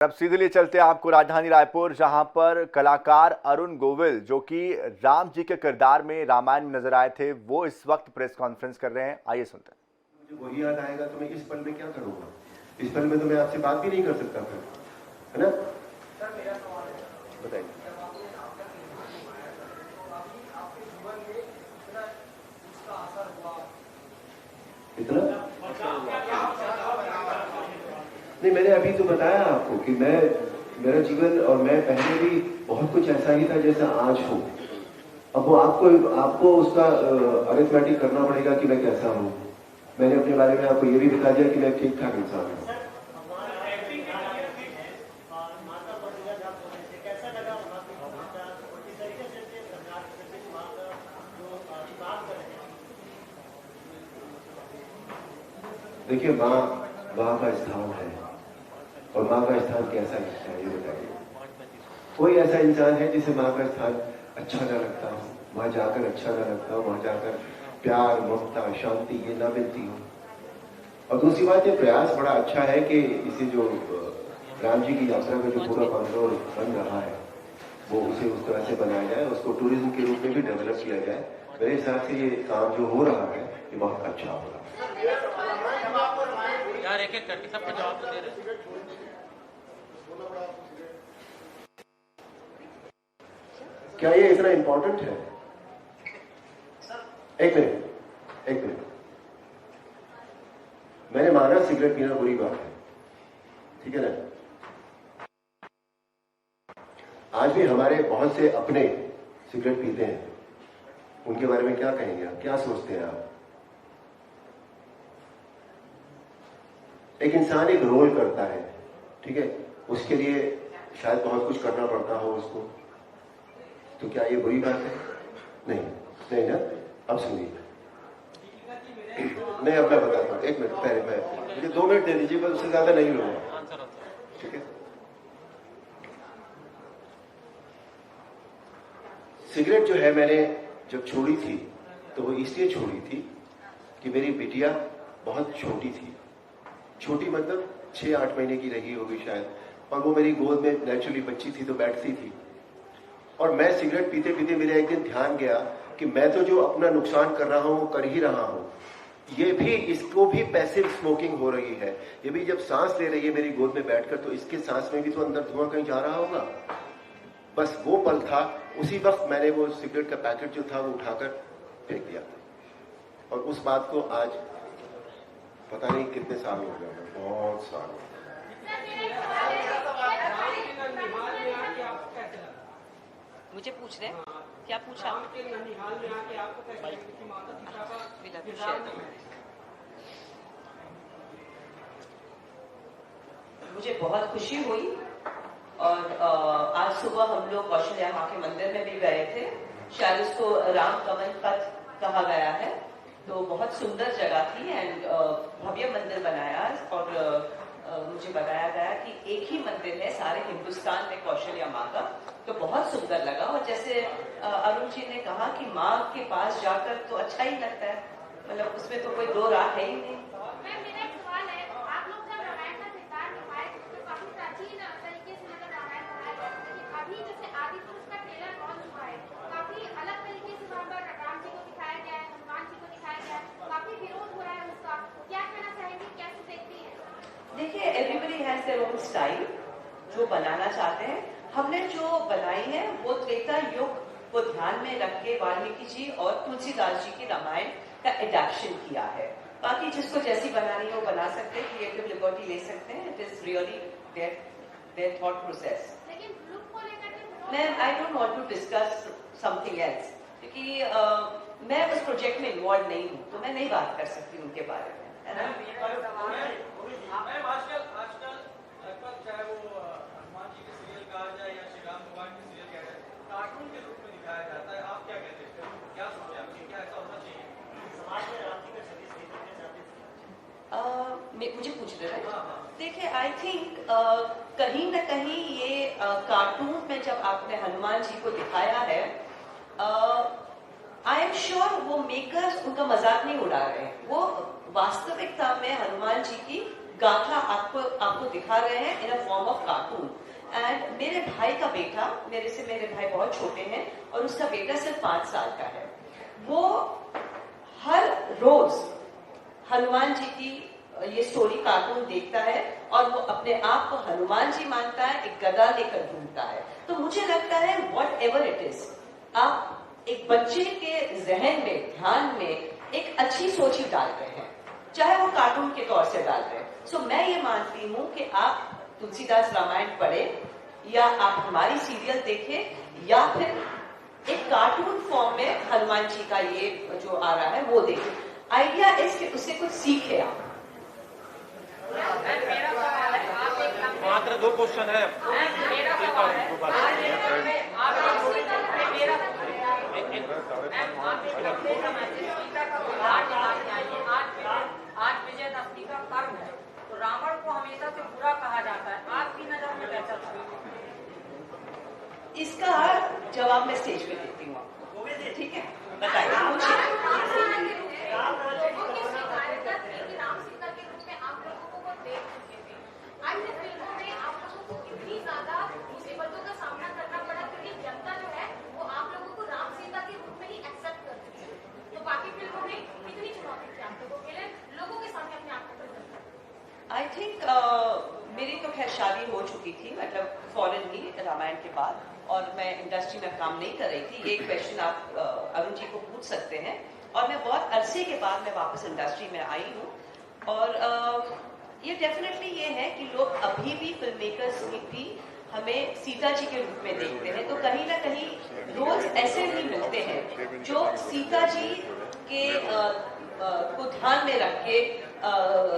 अब सीधे लिए चलते हैं आपको राजधानी रायपुर, जहां पर कलाकार अरुण गोविल जो कि राम जी के किरदार में रामायण में नजर आए थे, वो इस वक्त प्रेस कॉन्फ्रेंस कर रहे हैं। आइए सुनते हैं। मुझे वही याद आएगा तो मैं इस पल में क्या करूंगा? इस पल में तो मैं आपसे बात भी नहीं कर सकता फिर, है ना? बताइए। इतना नहीं, मैंने अभी तो बताया आपको कि मेरा जीवन और मैं पहले भी बहुत कुछ ऐसा ही था जैसा आज हूँ। अब वो आपको उसका अरिथमेटिक करना पड़ेगा कि मैं कैसा हूँ। मैंने अपने बारे में आपको ये भी बता दिया कि मैं ठीक ठाक इंसान हूँ। देखिए, माँ का स्थान है, और माँ का स्थान कैसा है ये बताइए। कोई ऐसा इंसान है जिसे माँ का स्थान अच्छा ना लगता हो, वहां जाकर अच्छा ना लगता हो, वहां जाकर प्यार, ममता, शांति ये ना मिलती हो। और दूसरी बात, ये प्रयास बड़ा अच्छा है कि इसे जो राम जी की यात्रा का जो पूरा कॉरिडोर बन रहा है वो उसे उस तरह से बनाया जाए, उसको टूरिज्म के रूप में भी डेवलप किया जाए। मेरे हिसाब से ये काम जो हो रहा है ये बहुत अच्छा हो रहा है। यार एक एक करके सबको जवाब तो दे रहे। क्या ये इतना इंपॉर्टेंट है? एक मिनट। मैंने माना सिगरेट पीना बुरी बात है, ठीक है ना? आज भी हमारे बहुत से अपने सिगरेट पीते हैं, उनके बारे में क्या कहेंगे आप? क्या सोचते हैं आप? एक इंसान एक रोल करता है, ठीक है, उसके लिए शायद बहुत कुछ करना पड़ता हो उसको, तो क्या ये बुरी बात है? नहीं ना। अब सुनिए, नहीं, अब मैं बताता हूं। एक मिनट, पहले मुझे 2 मिनट दे दीजिए, बस, उससे ज्यादा नहीं लूंगा, ठीक है? सिगरेट जो है, मैंने जब छोड़ी थी तो वो इसलिए छोड़ी थी कि मेरी बिटिया बहुत छोटी थी। छोटी मतलब 6-8 महीने की रही होगी शायद, और वो मेरी गोद में नेचुरली बच्ची थी तो बैठती थी। और मैं सिगरेट पीते पीते मेरा एक दिन ध्यान गया कि मैं तो जो अपना नुकसान कर रहा हूं वो कर ही रहा हूं, ये भी, इसको भी पैसिव स्मोकिंग हो रही है। ये भी जब सांस ले रही है मेरी गोद में बैठकर, तो इसके सांस में भी तो अंदर धुआं कहीं जा रहा होगा। बस वो पल था, उसी वक्त मैंने वो सिगरेट का पैकेट जो था वो उठाकर फेंक दिया था। और उस बात को आज पता नहीं कितने साल हो गए, बहुत साल। मुझे पूछ रहे क्या पूछा? मुझे बहुत खुशी हुई, और आज सुबह हम लोग कौशल्या माँ के मंदिर में भी गए थे। शायद उसको राम कमल पथ कहा गया है, तो बहुत सुंदर जगह थी एंड भव्य मंदिर बनाया। और मुझे बताया गया कि एक ही मंदिर है सारे हिंदुस्तान में कौशल्या माँ का, तो बहुत सुंदर लगा। और जैसे अरुण जी ने कहा कि माँ के पास जाकर तो अच्छा ही लगता है, मतलब उसमें तो कोई दो राह है ही नहीं। देखिए, everybody has their own style जो बनाना चाहते हैं। हमने जो बनाई है वो त्रेता युग को ध्यान में रख के वाल्मीकि जी और तुलसीदास जी की रामायण का एडैप्शन किया है। बाकी जिसको जैसी बनानी है वो बना सकते हैं, क्रिएटिव लिबर्टी ले सकते हैं। It is really their thought process. Ma'am, I don't want to discuss something else, क्योंकि मैं उस प्रोजेक्ट में इन्वॉल्व नहीं हूँ, तो मैं नहीं बात कर सकती उनके बारे में, है ना? आजकल लगभग चाहे वो हनुमान जी के सीरियल कहा जाए या श्री राम भगवान के सीरियल कहा जाए, कार्टून के रूप में दिखाया जाता है। आप क्या कहते हैं? क्या सोचते हैं आपकी? क्या ऐसा होना चाहिए समाज में? राम जी का छवि मुझे पूछ रहे हैं। देखिए, आई थिंक कहीं ना कहीं ये कार्टून में जब आपने हनुमान जी को दिखाया है, आई एम श्योर वो मेकर्स उनका मजाक नहीं उड़ा रहे हैं। वो वास्तविकता में हनुमान जी की गाथा आपको दिखा रहे हैं in a form of cartoon. And मेरे भाई का बेटा, मेरे भाई बहुत छोटे हैं और उसका बेटा सिर्फ 5 साल का है, वो हर रोज हनुमान जी की ये स्टोरी कार्टून देखता है और वो अपने आप को हनुमान जी मानता है, एक गदा लेकर घूमता है। तो मुझे लगता है व्हाट एवर इट इज, आप एक बच्चे के जहन में, ध्यान में एक अच्छी सोच ही डाल रहे हैं, चाहे वो कार्टून के तौर से डाल रहे हैं। सो मैं ये मानती हूं कि आप तुलसीदास रामायण पढ़ें या आप हमारी सीरियल देखें या फिर एक कार्टून फॉर्म में हनुमान जी का ये जो आ रहा है वो देखें। आइडिया इज कि उससे कुछ सीखे आप। मात्र 2 क्वेश्चन है। आज विजयदशमी का पर्व है, तो रावण को हमेशा से बुरा कहा जाता है, आपकी नजर में कैसा था? इसका जवाब मैं स्टेज पे देती हूँ आपको, ठीक है? बताइए। आई थिंक मेरी तो खैर शादी हो चुकी थी, मतलब फॉरेन ही रामायण के बाद, और मैं इंडस्ट्री में काम नहीं कर रही थी। ये क्वेश्चन आप अरुण जी को पूछ सकते हैं। और मैं बहुत अरसे के बाद मैं वापस इंडस्ट्री में आई हूँ, और ये डेफिनेटली ये है कि लोग अभी भी फिल्म मेकर्स भी हमें सीता जी के रूप में देखते हैं। तो कहीं ना कहीं रोज ऐसे भी मिलते हैं जो सीता जी के को ध्यान में रख के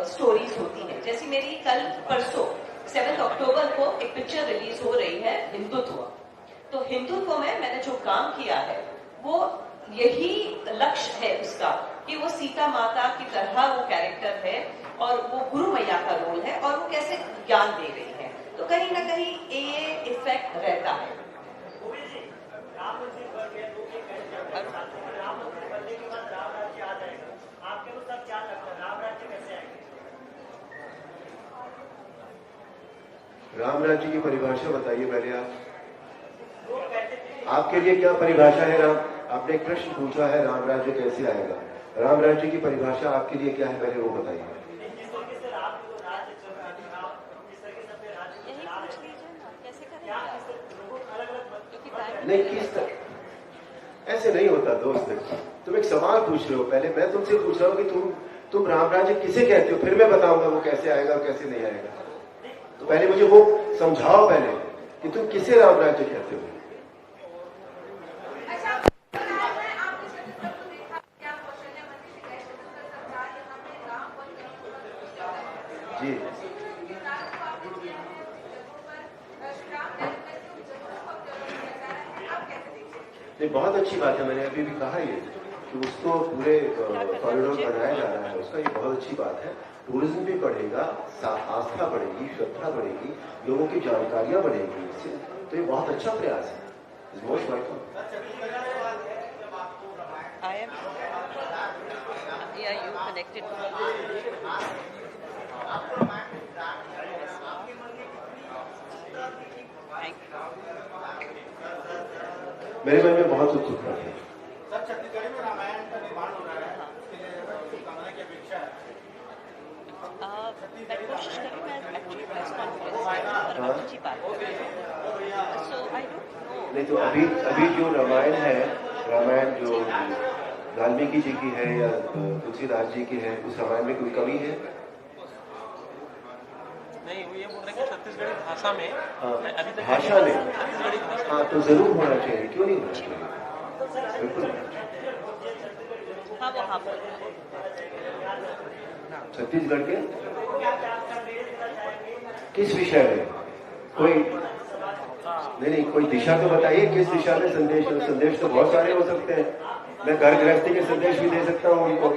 स्टोरीज होती हैं। जैसे मेरी कल परसों 7 अक्टूबर को एक पिक्चर रिलीज हो रही है, हिंदुत्व। तो हिंदुत्व में मैंने जो काम किया है वो यही लक्ष्य है उसका कि वो सीता माता की तरह वो कैरेक्टर है और वो गुरु मैया का रोल है और वो कैसे ज्ञान दे रही है। तो कहीं ना कहीं ये इफेक्ट रहता है। राम राज्य की परिभाषा बताइए पहले आप। आपके लिए क्या परिभाषा है राम? आपने एक प्रश्न पूछा है, राम राज्य कैसे आएगा? राम राज्य की परिभाषा आपके लिए क्या है, पहले वो बताइए। नहीं, किस तरह ऐसे नहीं होता दोस्त। तुम एक सवाल पूछ रहे हो, पहले मैं तुमसे पूछ रहा हूँ कि तुम राम राज्य किसे कहते हो, फिर मैं बताऊंगा वो कैसे आएगा और कैसे नहीं आएगा। तो पहले मुझे वो समझाओ पहले कि तुम किसे राम राज्य कहते हो। जी ये बहुत अच्छी बात है। मैंने अभी भी कहा ये कि उसको पूरे कॉरिडोर बनाया जा रहा है, उसका ये बहुत अच्छी बात है। टूरिज्म भी बढ़ेगा, आस्था बढ़ेगी, श्रद्धा बढ़ेगी, लोगों की जानकारियां बढ़ेगी इससे। तो ये बहुत अच्छा प्रयास है। Most welcome. मेरे मन में बहुत उत्सुकता है। सर, छत्तीसगढ़ में रामायण का निर्माण हो रहा है, उसके लिए कामना की अपेक्षा है। मैं कोशिश करूँ, मैं एक्चुअली प्रेस कॉन्फ्रेंस अच्छी बात सो आई डोंट नो। नहीं तो अभी जो रामायण है, रामायण जो वाल्मीकि जी की है या तुलसीदास जी की है, उस रामायण में कोई कमी है? नहीं, वो ये बोल रहे हैं कि छत्तीसगढ़ी भाषा में अभी तक भाषा में छत्तीसगढ़ी भाषा हाँ तो जरूर होना चाहिए, क्यों नहीं होना चाहिए, बिल्कुल। हाँ वो हाँ छत्तीसगढ़ के किस विषय में कोई नहीं कोई दिशा तो बताइए, किस दिशा में संदेश? संदेश तो बहुत सारे हो सकते हैं। मैं घर गृहस्थी के संदेश भी दे सकता हूँ उनको,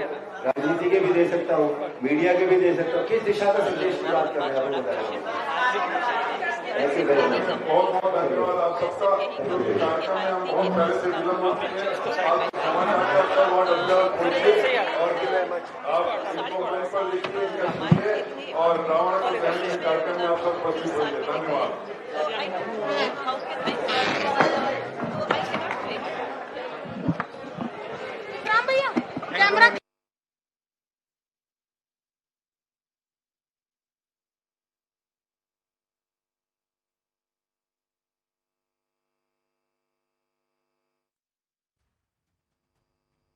राजनीति के भी दे सकता हूँ, मीडिया के भी दे सकता हूँ। किस दिशा का संदेश की बात कर रहे हैं आप बताइए। बहुत बहुत धन्यवाद आप सबका। कार्यक्रम में हम बहुत पहले से जुड़े हुए थे। आज समाचार बहुत अच्छा और आप इनको पर लिखिए, और रावण के दहन के कार्यक्रम में आप सब उपस्थित होंगे। धन्यवाद।